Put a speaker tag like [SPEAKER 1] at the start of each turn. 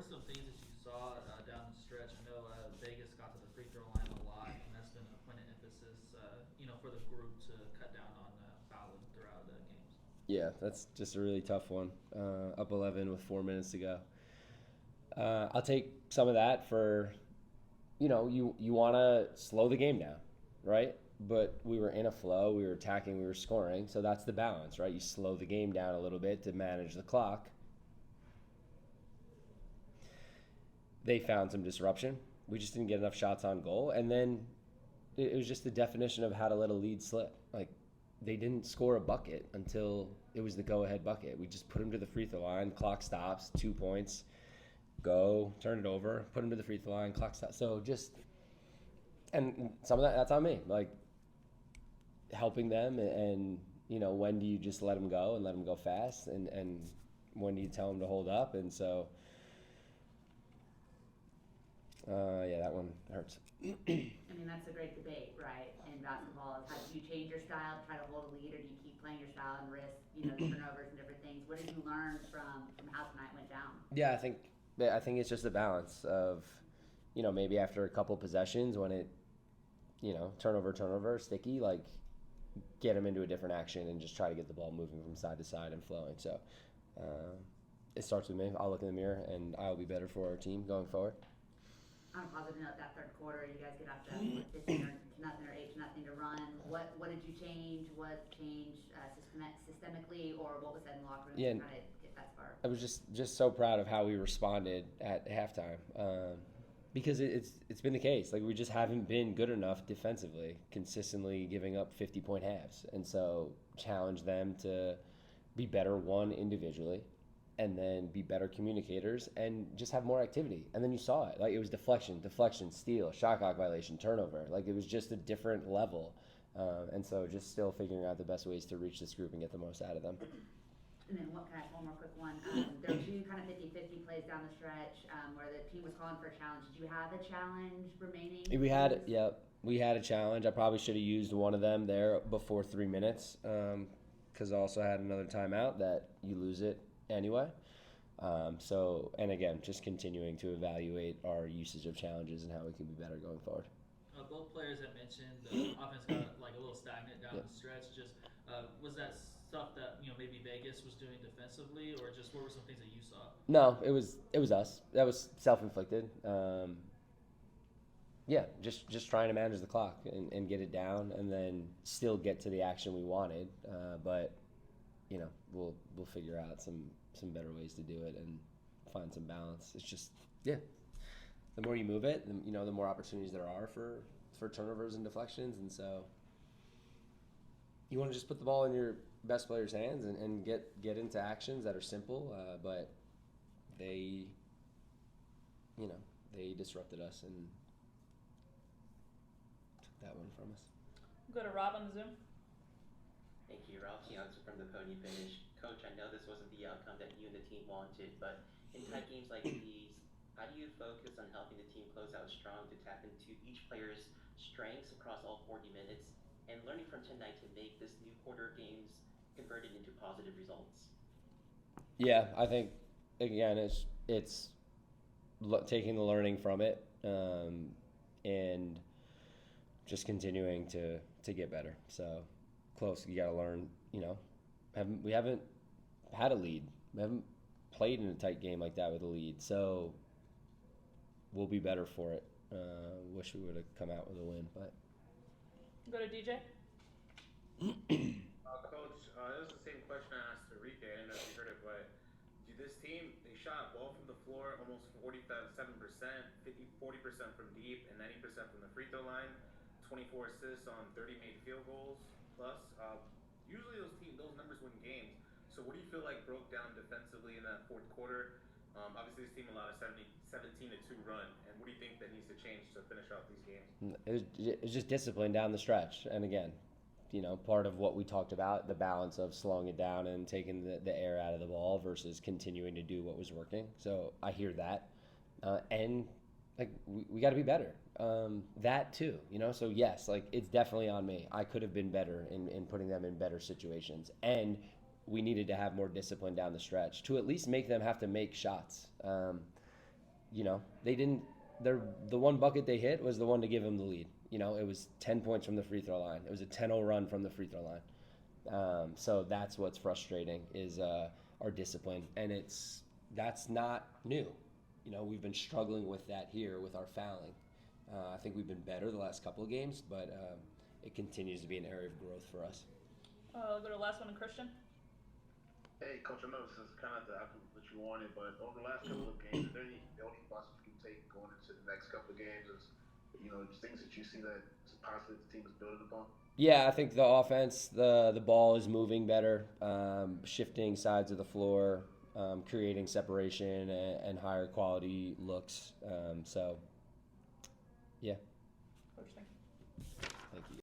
[SPEAKER 1] some things that you saw down the stretch? I know Vegas got to the free throw line a lot, and that's been a point of emphasis, for the group to cut down on fouling throughout games.
[SPEAKER 2] Yeah, that's just a really tough one. Up 11 with 4 minutes to go. I'll take some of that for, you want to slow the game down, right? But we were in a flow, we were attacking, we were scoring, so that's the balance, right? You slow the game down a little bit to manage the clock. They found some disruption. We just didn't get enough shots on goal, and then it was just the definition of how to let a lead slip. Like, they didn't score a bucket until it was the go-ahead bucket. We just put them to the free throw line, clock stops, 2 points, go, turn it over, put them to the free throw line, clock stops. So just, and some of that's on me. Like, helping them, and when do you just let them go and let them go fast, and when do you tell them to hold up? And so, yeah, that one hurts.
[SPEAKER 3] I mean, that's a great debate, right? In basketball, is how do you change your style to try to hold a lead, or do you keep playing your style and risk, turnovers and different things? What did you learn from how tonight went down?
[SPEAKER 2] Yeah, I think it's just a balance of, maybe after a couple possessions when it, turnover, sticky, like, get them into a different action and just try to get the ball moving from side to side and flowing. So it starts with me. I'll look in the mirror and I'll be better for our team going forward.
[SPEAKER 3] On a positive note, that third quarter, you guys get up to 15 to nothing or 8 to nothing to run. What did you change? What changed systemically, or what was said in the locker room
[SPEAKER 2] Yeah,
[SPEAKER 3] to kind of get that spark?
[SPEAKER 2] I was just so proud of how we responded at halftime, because it's been the case. Like, we just haven't been good enough defensively, consistently giving up 50-point halves, and so challenge them to be better individually, and then be better communicators and just have more activity. And then you saw it. Like, it was deflection, steal, shot clock violation, turnover. Like, it was just a different level. And so just still figuring out the best ways to reach this group and get the most out of them.
[SPEAKER 3] And then one more quick one. There were two kind of 50-50 plays down the stretch where the team was calling for a challenge. Did you have a challenge remaining?
[SPEAKER 2] We had a challenge. I probably should have used one of them there before 3 minutes, because I also had another timeout that you lose it anyway. And again, just continuing to evaluate our usage of challenges and how we can be better going forward.
[SPEAKER 1] Both players had mentioned the offense got like a little stagnant down the stretch. Just was that stuff that maybe Vegas was doing defensively, or just what were some things that you saw?
[SPEAKER 2] No, it was us. That was self-inflicted. Yeah, just trying to manage the clock and get it down, and then still get to the action we wanted. But we'll figure out some better ways to do it and find some balance. It's just, yeah, the more you move it, the more opportunities there are for turnovers and deflections. And so you want to just put the ball in your best player's hands and get into actions that are simple, but they disrupted us and took that one from us.
[SPEAKER 4] We'll go to Rob on the Zoom.
[SPEAKER 5] Thank you, Rob Tianza from the Pony Finish. Coach, I know this wasn't the outcome that you and the team wanted, but in tight games like these, how do you focus on helping the team close out strong to tap into each player's strengths across all 40 minutes and learning from tonight to make this new quarter games converted into positive results?
[SPEAKER 2] Yeah, I think, again, it's taking the learning from it, and just continuing to get better. So close, you got to learn. We haven't had a lead. We haven't played in a tight game like that with a lead. So we'll be better for it. Wish we would have come out with a win, but.
[SPEAKER 4] Go to DJ.
[SPEAKER 6] Coach, it was the same question I asked Enrique. I don't know if you heard it, but this team, they shot ball from the floor almost 47%, 40% from deep, and 90% from the free throw line. 24 assists on 30 made field goals plus. Usually those numbers win games. So what do you feel like broke down defensively in that fourth quarter? Obviously, this team allowed a 17-2 run. And what do you think that needs to change to finish off these games?
[SPEAKER 2] It was just discipline down the stretch. And again, part of what we talked about, the balance of slowing it down and taking the air out of the ball versus continuing to do what was working. So I hear that. And like, we got to be better. That too, so yes, like, it's definitely on me. I could have been better in putting them in better situations, and we needed to have more discipline down the stretch to at least make them have to make shots. they didn't. The one bucket they hit was the one to give them the lead. It was 10 points from the free throw line. It was a 10-0 run from the free throw line. So that's what's frustrating is our discipline, and that's not new. We've been struggling with that here with our fouling. I think we've been better the last couple of games, but it continues to be an area of growth for us.
[SPEAKER 4] I'll go to the last one, Christian.
[SPEAKER 7] Hey, Coach, I know this is kind of the outcome that you wanted, but over the last couple of games, are there any building blocks you can take going into the next couple of games? Just things that you see that possibly the team is building upon?
[SPEAKER 2] Yeah, I think the offense, the ball is moving better, shifting sides of the floor, creating separation and higher quality looks. So, yeah.